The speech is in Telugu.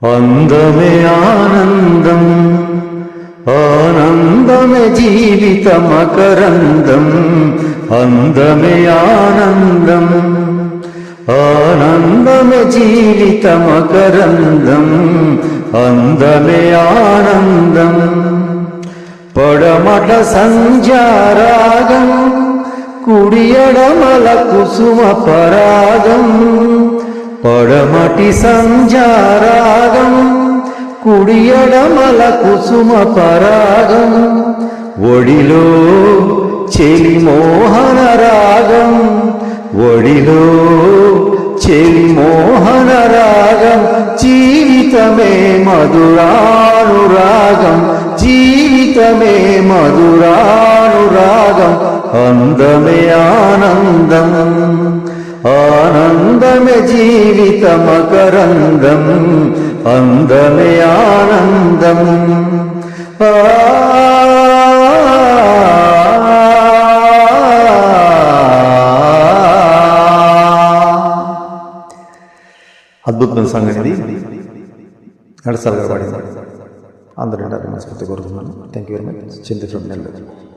అందమే ఆనందం, ఆనందమే జీవిత మకరందం. అందమే ఆనందం, ఆనందమే జీవిత మకరందం. అందమే ఆనందం. పడమట సంధ్యారాగం, కుడి ఎడమల కుసుమ పరాగం. పడమటి సంధ్యారాగం, కుడి ఎడమల కుసుమ పరాగం. ఒడిలో చెలి మోహన రాగం, ఒడిలో చెలి మోహన రాగం. జీవితమే మధురానురాగం, జీవితమే మధురానురాగం. అందమే ఆనందం, ఆనందమే జీవిత మకరందం. అందమే ఆనందం. అద్భుతమైన సంగతి నడసారి గారు పాడింది. అందరూ మనస్ఫూర్తి కోరుతున్నాను. Thank you very much. చింత ఫ్రమ్ నెల్లూరు.